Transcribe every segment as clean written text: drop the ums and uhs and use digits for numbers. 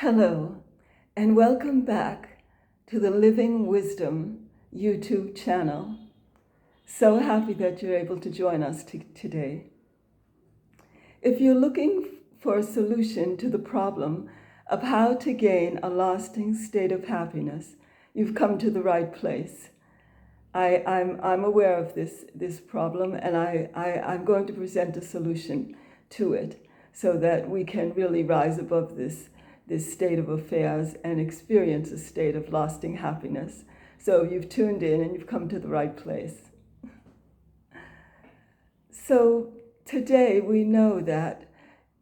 Hello, and welcome back to the Living Wisdom YouTube channel. So happy that you're able to join us today. If you're looking for a solution to the problem of how to gain a lasting state of happiness, you've come to the right place. I'm aware of this problem, and I'm going to present a solution to it so that we can really rise above this state of affairs and experience a state of lasting happiness. So you've tuned in and you've come to the right place. So today we know that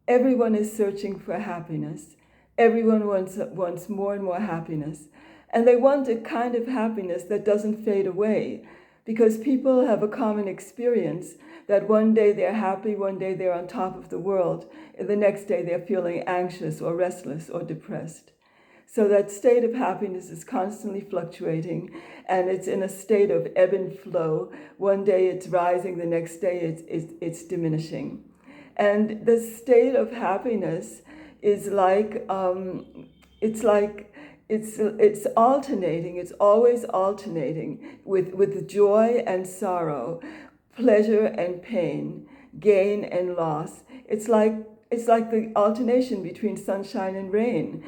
everyone is searching for happiness. Everyone wants more and more happiness. And they want a kind of happiness that doesn't fade away, because people have a common experience that one day they're happy, one day they're on top of the world, and the next day they're feeling anxious or restless or depressed. So that state of happiness is constantly fluctuating, and it's in a state of ebb and flow. One day it's rising, the next day it's diminishing. And the state of happiness is it's alternating. It's always alternating with joy and sorrow, pleasure and pain, gain and loss. It's like the alternation between sunshine and rain.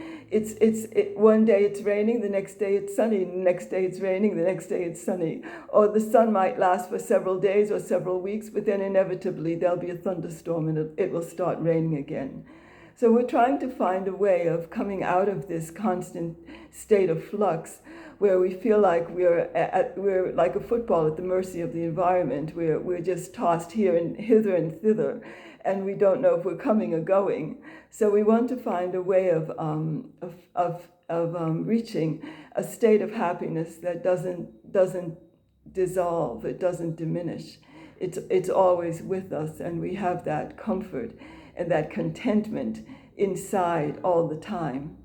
One day it's raining, the next day it's sunny, the next day it's raining, the next day it's sunny. Or the sun might last for several days or several weeks, but then inevitably there'll be a thunderstorm and it will start raining again. So we're trying to find a way of coming out of this constant state of flux, where we feel like we're like a football at the mercy of the environment. We're just tossed here and hither and thither, and we don't know if we're coming or going. So we want to find a way of reaching a state of happiness that doesn't dissolve, it doesn't diminish. It's always with us, and we have that comfort and that contentment inside all the time.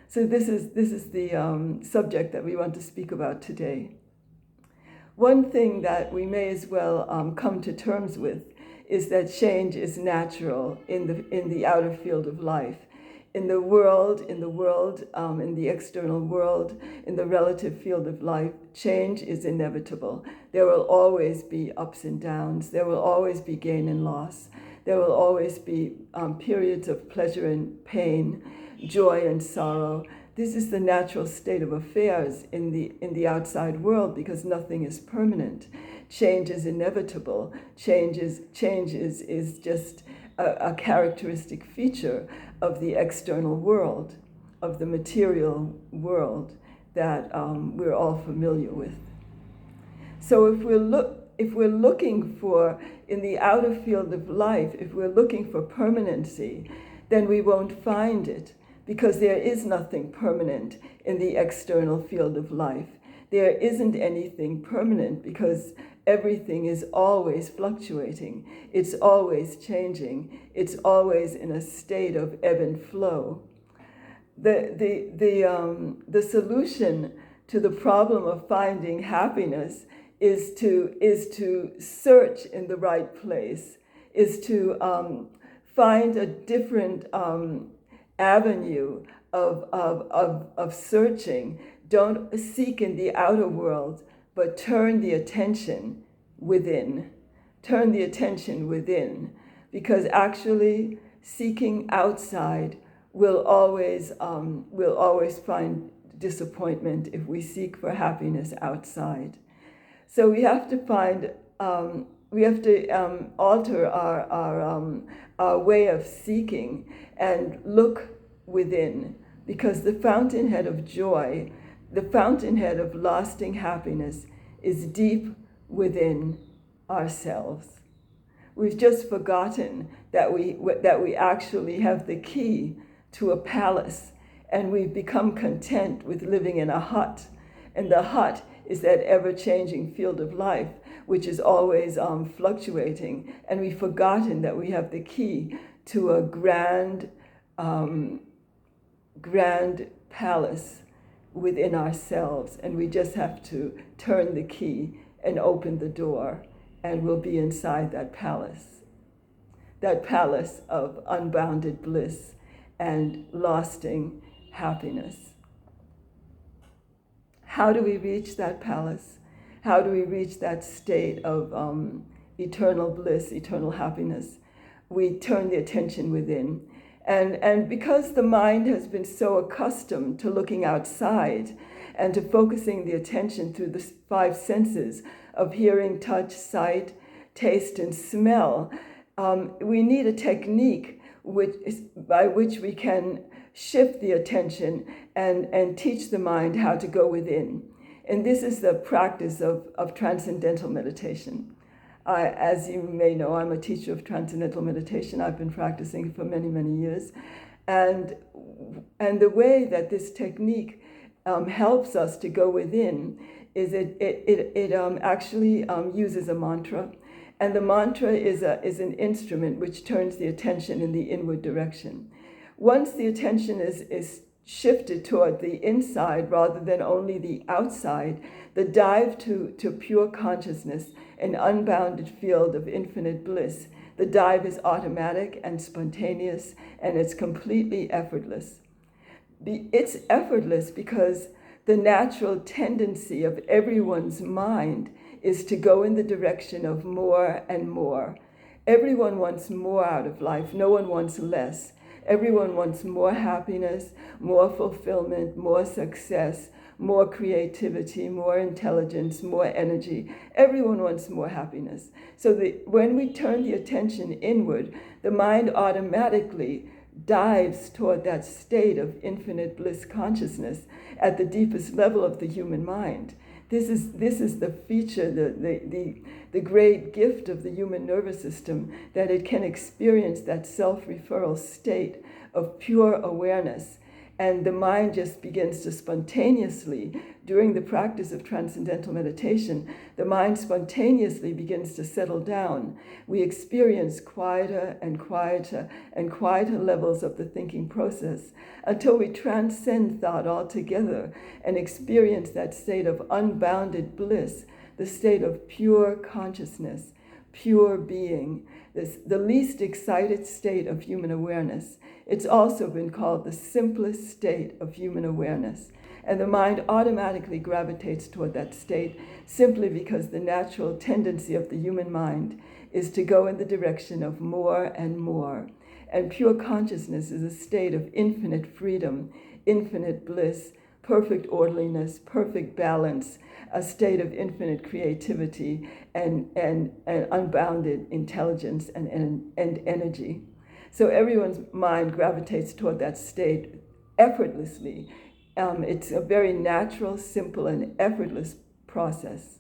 So this is the subject that we want to speak about today. One thing that we may as well come to terms with is that change is natural in the outer field of life. In the world, in the external world, in the relative field of life, change is inevitable. There will always be ups and downs. There will always be gain and loss. There will always be periods of pleasure and pain, joy and sorrow. This is the natural state of affairs in the outside world, because nothing is permanent. Change is inevitable. Change is just a characteristic feature of the external world, of the material world that we're all familiar with. So if we're looking for, in the outer field of life, if we're looking for permanency, then we won't find it, because there is nothing permanent in the external field of life. There isn't anything permanent, because everything is always fluctuating. It's always changing. It's always in a state of ebb and flow. The solution to the problem of finding happiness is to search in the right place, is to find a different avenue of searching. Don't seek in the outer world, but turn the attention within. Turn the attention within, because actually seeking outside will always find disappointment if we seek for happiness outside. So we have to alter our way of seeking and look within, because the fountainhead of joy, the fountainhead of lasting happiness, is deep within ourselves. We've just forgotten that we actually have the key to a palace, and we've become content with living in a hut. And the hut is that ever-changing field of life, which is always fluctuating. And we've forgotten that we have the key to a grand palace within ourselves. And we just have to turn the key and open the door, and we'll be inside that palace of unbounded bliss and lasting happiness. How do we reach that palace? How do we reach that state of eternal bliss, eternal happiness? We turn the attention within. And because the mind has been so accustomed to looking outside and to focusing the attention through the five senses of hearing, touch, sight, taste, and smell, we need a technique by which we can shift the attention and teach the mind how to go within. And this is the practice of Transcendental Meditation. As you may know, I'm a teacher of Transcendental Meditation. I've been practicing for many, many years. And the way that this technique helps us to go within is it actually uses a mantra. And the mantra is an instrument which turns the attention in the inward direction. Once the attention is shifted toward the inside rather than only the outside, the dive to pure consciousness, an unbounded field of infinite bliss, the dive is automatic and spontaneous, and it's completely effortless. It's effortless because the natural tendency of everyone's mind is to go in the direction of more and more. Everyone wants more out of life. No one wants less. Everyone wants more happiness, more fulfillment, more success, more creativity, more intelligence, more energy. Everyone wants more happiness. So when we turn the attention inward, the mind automatically dives toward that state of infinite bliss consciousness at the deepest level of the human mind. This is the feature, the great gift of the human nervous system, that it can experience that self-referral state of pure awareness. And the mind just begins to spontaneously, during the practice of Transcendental Meditation, the mind spontaneously begins to settle down. We experience quieter and quieter and quieter levels of the thinking process until we transcend thought altogether and experience that state of unbounded bliss, the state of pure consciousness, pure being, the least excited state of human awareness. It's also been called the simplest state of human awareness. And the mind automatically gravitates toward that state simply because the natural tendency of the human mind is to go in the direction of more and more. And pure consciousness is a state of infinite freedom, infinite bliss, perfect orderliness, perfect balance, a state of infinite creativity and unbounded intelligence and energy. So everyone's mind gravitates toward that state effortlessly. It's a very natural, simple, and effortless process.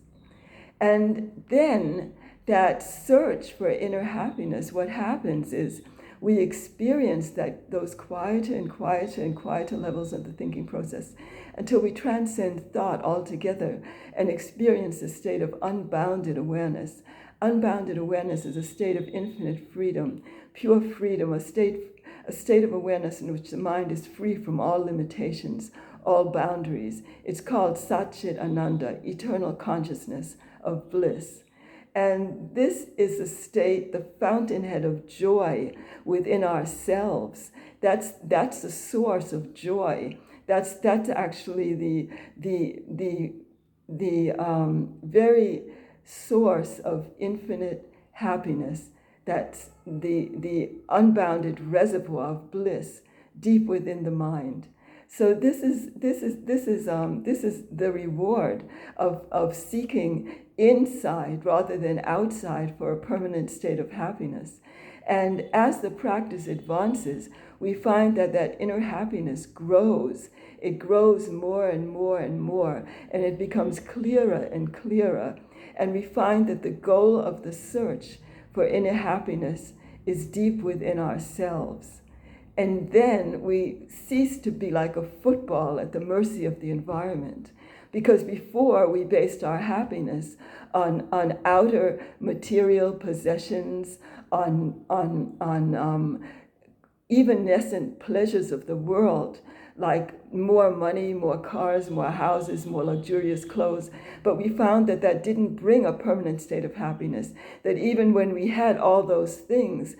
And then that search for inner happiness, what happens is we experience those quieter and quieter and quieter levels of the thinking process until we transcend thought altogether and experience a state of unbounded awareness. Unbounded awareness is a state of infinite freedom, pure freedom, a state of awareness in which the mind is free from all limitations, all boundaries. It's called Satchit Ananda, eternal consciousness of bliss. And this is the state, the fountainhead of joy within ourselves. That's the source of joy. That's actually the very source of infinite happiness. That's the unbounded reservoir of bliss deep within the mind. So this is the reward of seeking inside rather than outside for a permanent state of happiness. And as the practice advances, we find that inner happiness grows. It grows more and more and more, and it becomes clearer and clearer. And we find that the goal of the search for inner happiness is deep within ourselves. And then we cease to be like a football at the mercy of the environment. Because before we based our happiness on outer material possessions, on evanescent pleasures of the world, like more money, more cars, more houses, more luxurious clothes. But we found that didn't bring a permanent state of happiness, that even when we had all those things,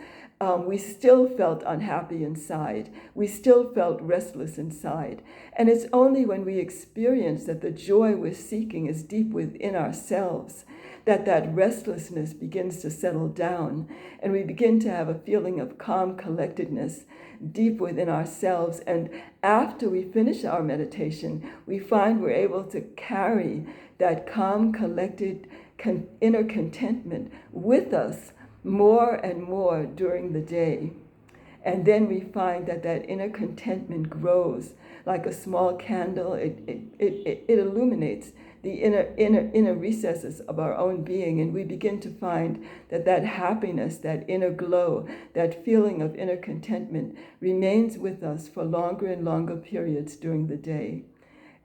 we still felt unhappy inside. We still felt restless inside. And it's only when we experience that the joy we're seeking is deep within ourselves that that restlessness begins to settle down, and we begin to have a feeling of calm collectedness deep within ourselves. And after we finish our meditation, we find we're able to carry that calm, collected, inner contentment with us more and more during the day. And then we find that that inner contentment grows like a small candle. It illuminates the inner recesses of our own being, and we begin to find that that happiness, that inner glow, that feeling of inner contentment remains with us for longer and longer periods during the day.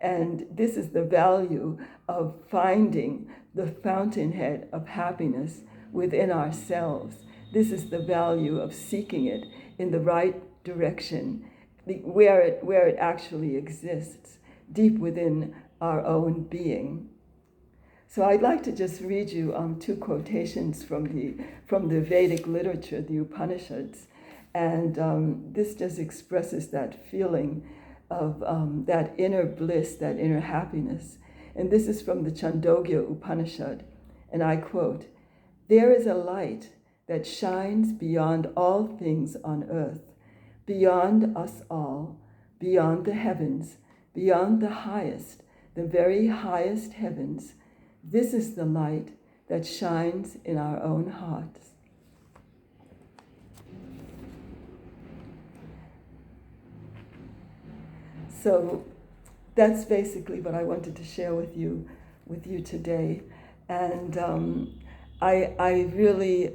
And this is the value of finding the fountainhead of happiness within ourselves. This is the value of seeking it in the right direction, where it actually exists, deep within our own being. So I'd like to just read you two quotations from the Vedic literature, the Upanishads, and this just expresses that feeling of that inner bliss, that inner happiness. And this is from the Chandogya Upanishad, and I quote, "There is a light that shines beyond all things on earth, beyond us all, beyond the heavens, beyond the highest, the very highest heavens. This is the light that shines in our own hearts." So that's basically what I wanted to share with you today. And I really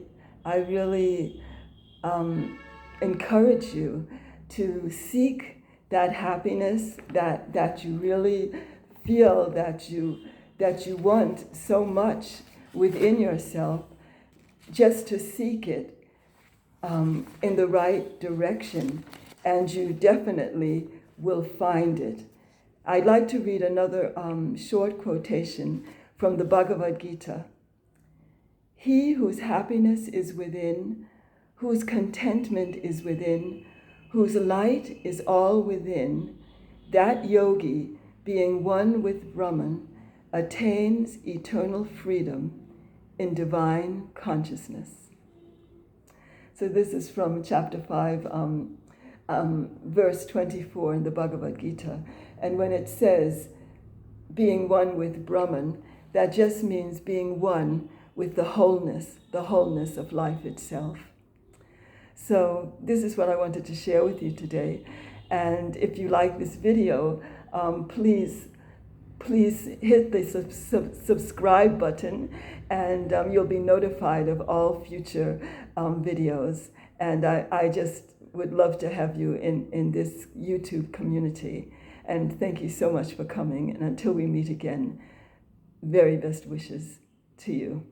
encourage you to seek that happiness that you really feel that you want so much within yourself, just to seek it in the right direction, and you definitely will find it. I'd like to read another short quotation from the Bhagavad Gita. "He whose happiness is within, whose contentment is within, whose light is all within, that yogi, being one with Brahman, attains eternal freedom in divine consciousness." So this is from chapter 5, verse 24 in the Bhagavad Gita. And when it says being one with Brahman, that just means being one with the wholeness of life itself. So this is what I wanted to share with you today. And if you like this video, please hit the subscribe button, and you'll be notified of all future videos. And I just would love to have you in this YouTube community. And thank you so much for coming. And until we meet again, very best wishes to you.